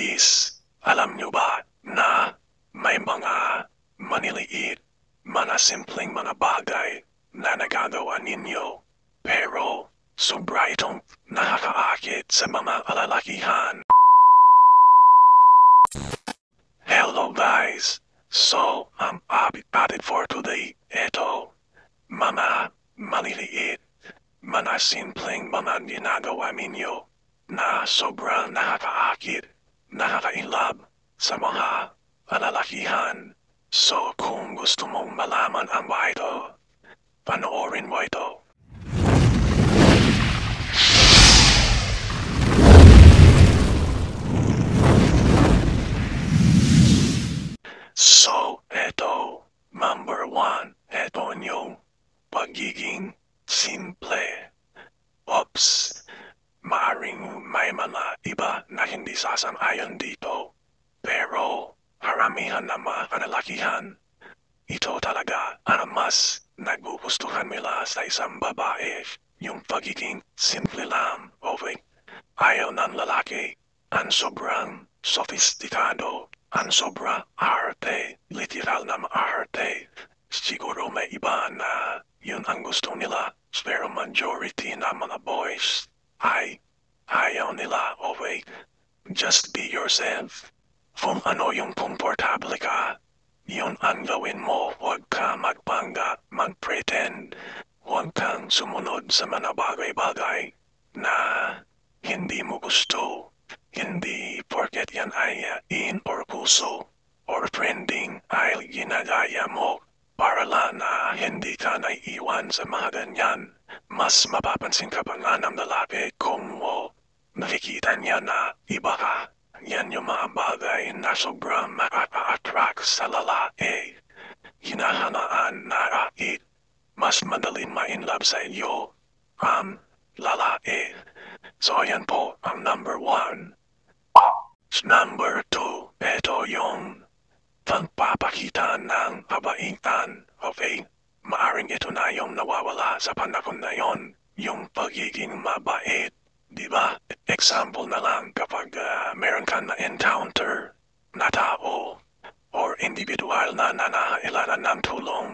Ladies, alam nyo ba na may mga maniliit, mga simpleng mga bagay na nagagawa ninyo, pero sobra itong nakakaakit sa mga kalalakihan. Hello guys! So, ang topic for today, ito, mga maliliit, mga simpleng mga ginagawa ninyo na sobrang nakakaakit, nakakailab sa mga kalalakihan. So kung gusto mong malaman ang ba ito, panoorin mo ito. So, ito, number 1, ito yung pagiging simple. Oops, maaring may mga iba na hindi sasang-ayon dito. Pero, karamihan ng mga kalalakihan, ito talaga ang mas nagugustuhan nila sa isang babae, yung pagiging simple lang, okay? Ayaw ng lalaki, ang sobrang sofistikado, ang sobra arte, literal na arte. Siguro may iba na yun ang gusto nila, pero majority na mga boys ay ayaw nila, okay? Just be yourself. Kung ano yung komportable ka, yun ang gawin mo. Huwag ka magpanga, magpretend. Huwag kang sumunod sa mga bagay-bagay na hindi mo gusto. Hindi porket yan ay in or puso or trending ay ginagaya mo para lang na hindi ka naiiwan sa mga ganyan. Mas mapapansin ka pa nga ng lalaki kung mo nakikita niya na iba ka. Yan yung mga bagay na sobrang makaka-attract sa lalaki. Hinahanaan na mas madaling ma-inlove sa iyo ang lalaki. So ayan po ang number 1. Number 2, ito yung pagpapakita ng kabaitan, okay? Maaring ito na yung nawawala sa panahon na yon, yung pagiging mabait, di ba? Example na lang kapag meron ka na-encounter na tao or individual na nanahailangan ng tulong,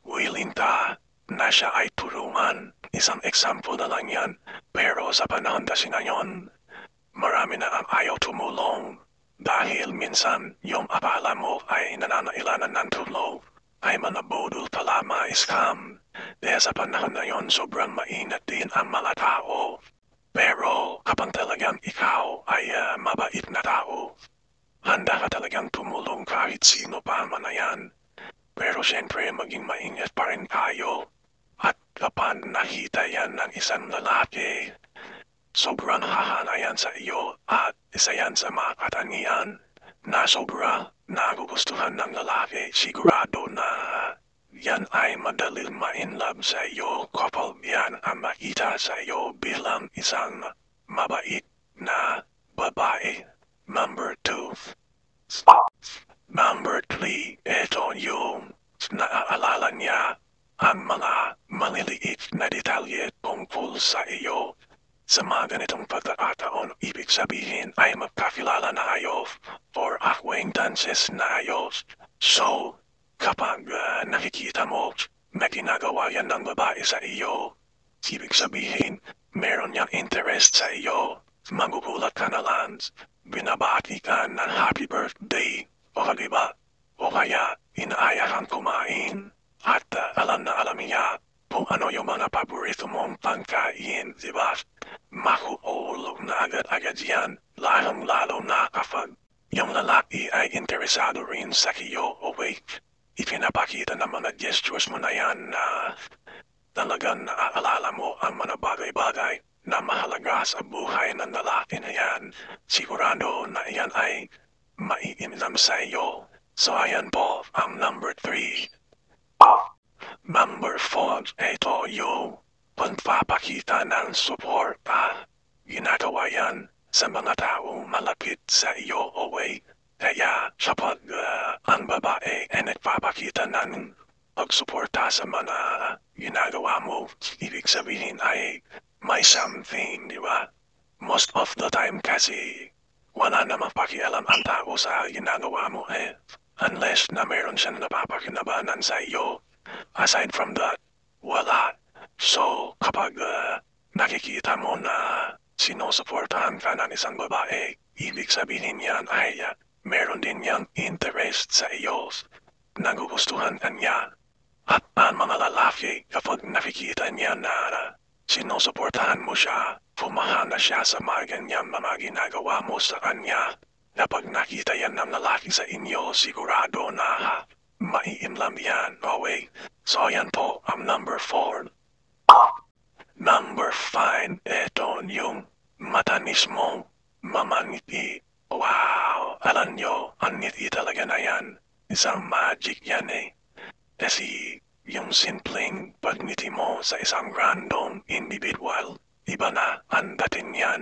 willing ka na siya ay tulungan. Isang example na lang yan, pero sa panahon kasi ngayon, marami na ang ayaw tumulong dahil minsan yung akala mo ay nananailangan ng tulong ay mga budol pala, mga scam. Dahil sa panahon na yon sobrang maingat din ang mga tao. Pero kapag talagang ikaw ay mabait na tao, handa ka talagang tumulong kahit sino pa man na yan. Pero siyempre maging maingat pa rin tayo. At kapag nakita yan ng isang lalaki, sobrang hahanayan sa iyo at isa yan sa mga katangian na sobra nagugustuhan ng lalaki. Sigurado na yan ay madaling ma-inlove sa iyo kapag yan ang makita sa iyo bilang isang mabait na babae. Number 2. Number 3, ito yung naaalala niya ang mga maliliit na detalye tungkol sa iyo. Sa mga ganitong pagkakataon, ibig sabihin ay magkakilala na kayo for acquaintances na kayo. So, kapag nakikita mo na ginagawa yan ng babae sa iyo, ibig sabihin meron niyang interest sa iyo. Magugulat ka na lang, binabati ka ng happy birthday, o kaliba, o kaya inaayahan kumain, at alam na alam niya kung ano yung mga paborito mong pagkain, diba? Makuulog na agad-agad yan, lalong-lalo na kapag yung lalaki ay interesado rin sa iyo, okay? Ipinapakita ng mga gestures mo na yan na talagang naaalala mo ang mga bagay-bagay na mahalaga sa buhay ng lalaki na yan. Sigurado na yan ay maiinam sa iyo. So ayan po ang number 3. Number 4, ito yung pagpapakita ng suporta. Ginagawa yan sa mga taong malapit sa iyo, okay? Kaya kapag ang babae ay nagpapakita ng pagsuporta sa mga ginagawa mo, ibig sabihin ay may something, di ba? Most of the time kasi, wala namang pakialam ang tao sa ginagawa mo unless na meron siyang napapakinabangan sa iyo. Aside from that, wala. So, kapag nakikita mo na sinusuportahan ka ng isang babae, ibig sabihin yan ay meron din niyang interest sa iyo. Nagugustuhan ka niya. At ang mga lalaki, kapag nakikita niya na sinusuportahan mo siya, pumahana siya sa mga ganyang mga ginagawa mo sa kanya. Kapag nakita yan ng lalaki sa inyo, sigurado na maiimlam yan. Okay? So yan po ang number 4. Number 5, eto yung matamis mong mamangiti. Wow! Alam nyo, ang ngiti talaga na yan. Isang magic yan Kasi yung simpleng pagngiti mo sa isang random individual, iba na ang dating yan.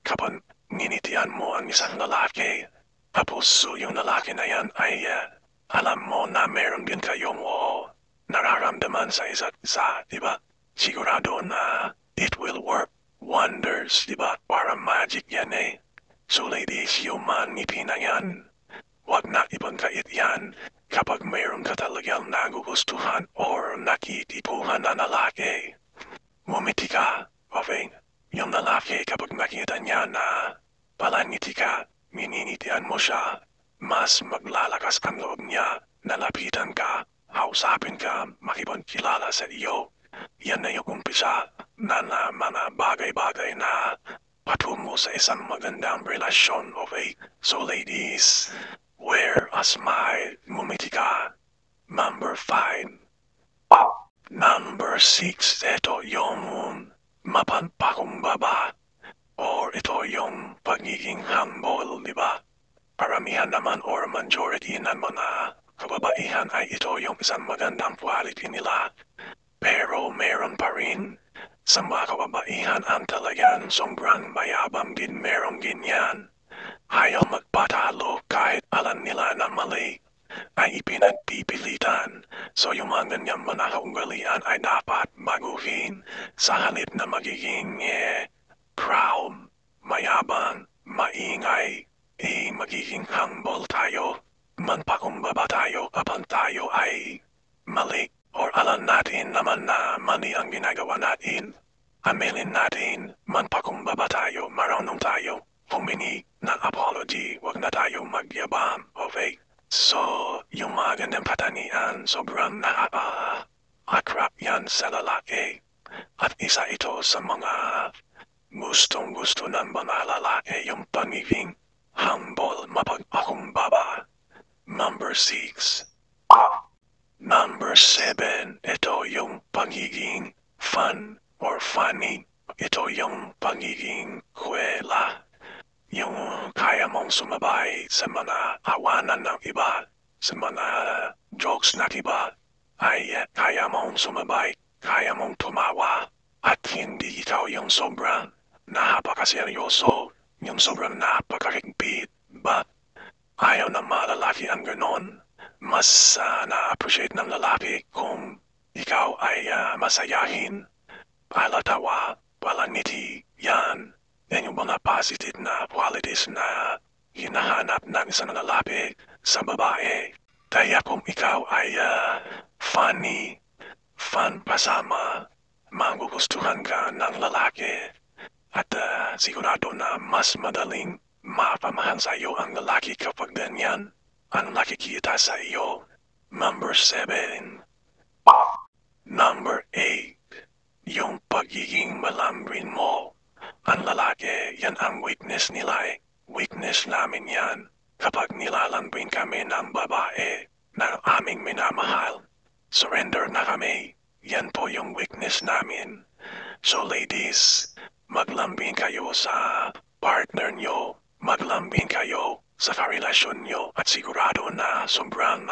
Kapag nginitian mo ang isang lalaki, tapos yung lalaki na yan ay alam mo na meron din kayong nararamdaman sa isa't isa, diba? Sigurado na it will work wonders, diba? Parang magic yan So ladies, yung ngiti na yan, wag na ipagkait yan. Kapag mayroon ka talagang nagugustuhan or nakitipuhan na lalaki, ngumiti ka, okay? Yung lalaki kapag nakita niya na palangiti ka, mininitian mo siya, mas maglalakas ang loob niya, nalapitan ka, hausapin ka, makipagkilala sa iyo. Yan na yung umpisa na mga bagay-bagay na patungo sa isang magandang relasyon, okay? So ladies, wear a smile, ngumiti ka. Number 5. Number 6, ito yung mapagpakumbaba. Or ito yung pagiging humble, di ba? Paramihan naman or majority ng mga kababaihan ay ito yung isang magandang quality nila. Pero meron pa rin sa mga kababaihan ang talagang sobrang mayabang din merong ganyan. Ayaw magpatalo kahit alam nila na mali ay ipinagpipilitan. So yung mga ganyang mga kaugalian ay dapat baguhin sa halip na magiging proud, mayabang, maingay, magiging humble tayo. Magpakumbaba tayo kapag tayo ay mali or alam natin naman na mali ang ginagawa natin. Aminin natin, magpakumbaba tayo, marunong tayo. Humingi ng apology, wag na tayo magyabang, okay? So, yung mga ganyang patanian, sobrang nakaka-akrap yan sa lalaki. At isa ito sa mga gustong-gusto ng mga lalaki, yung pagiging humble, mapagpakumbaba. Number 6. Number 7, ito yung pagiging fun or funny. Ito yung pagiging kwela. Yung kaya mong sumabay sa mga awanan ng iba, sa mga jokes ng iba, ay kaya mong sumabay, kaya mong tumawa, at hindi ikaw yung sobrang napakaseryoso, yung sobrang napakahigpit. But ayaw ng mga lalaki ang ganon. Mas na-appreciate ng lalaki kung ikaw ay masayahin, palatawa, palangiti, yan. Yan yung mga positive na qualities na hinahanap ng isang lalaki sa babae. Kaya kung ikaw ay funny, fun kasama, magugustuhan ka ng lalaki. At sigurado na mas madaling mapamahal sa iyo ang lalaki kapag ganyan ang nakikita sa iyo. Number 7. Number 8. Yung pagiging malambing mo. Ang lalaki, yan ang weakness nila Weakness namin yan. Kapag nilalambing kami ng babae na aming minamahal, surrender na kami. Yan po yung weakness namin. So ladies, maglambing kayo sa partner nyo. Maglambing kayo sa karelasyon nyo at sigurado na sobrang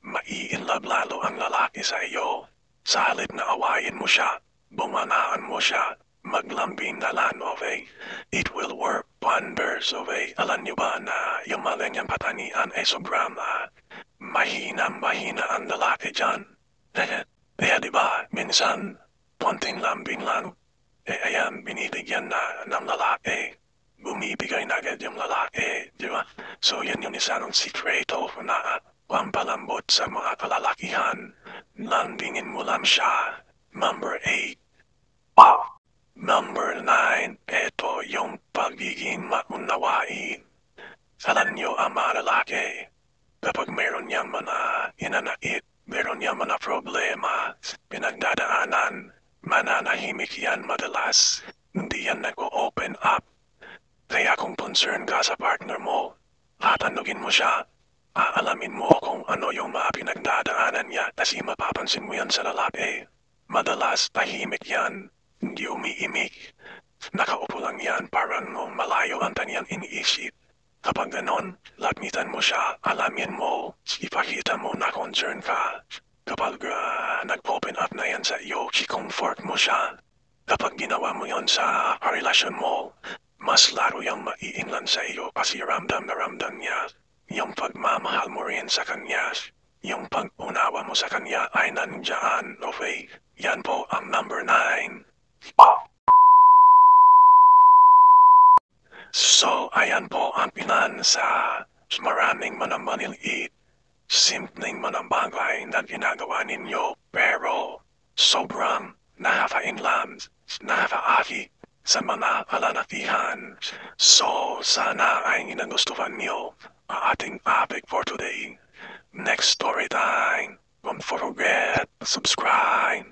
mai-inlove lalo ang lalaki sa iyo. Sa halip na awayin mo siya, bumanaan mo siya, maglambing na lang, okay? It will work wonders, okay? Alam nyo ba na yung mga ganyang patanian ay sobrang mahina ang lalaki dyan? Kaya diba, minsan, konting lambing lang, ayan, binibigyan na ng lalaki. bumibigay na agad yung lalaki, di ba? So yan yung isa ng sikreto na pampalambot sa mga kalalakihan. Landingin mo lang siya. Number 8. Wow. Number 9, eto yung pagiging maunawain. Alam niyo ang mga lalaki, kapag mayroon niyang mga inanait, mayroon niyang mga problema, pinagdadaanan, mananahimik yan madalas. Hindi yan nag-open up. Kaya kung concern ka sa partner mo, tatanungin mo siya, aalamin mo kung ano yung mga pinagdadaanan niya kasi mapapansin mo yan sa lalaki. Madalas tahimik yan, hindi umiimik. Nakaupo lang yan parang malayo ang kanyang iniisip. Kapag ganon, lapitan mo siya, alamin mo, ipakita mo na concern ka. Kapag nag-open up na yan sa iyo, i-comfort mo siya. Kapag ginawa mo yon sa relasyon mo, mas laro yung maiinlan sa iyo kasi ramdam na ramdam niya. Yung pagmamahal mo rin sa kanya, yung pag-unawa mo sa kanya ay nandiyan, okay? Yan po ang number 9. So, ayan po ang pinan sa maraming mga maliliit, simpleng mga bagay na ginagawa ninyo pero sobrang nakaka-inland, nakaka-aki sa mga kalalakihan. So, sana ay nagustuhan niyo ang ating topic for today. Next story time. Don't forget to subscribe.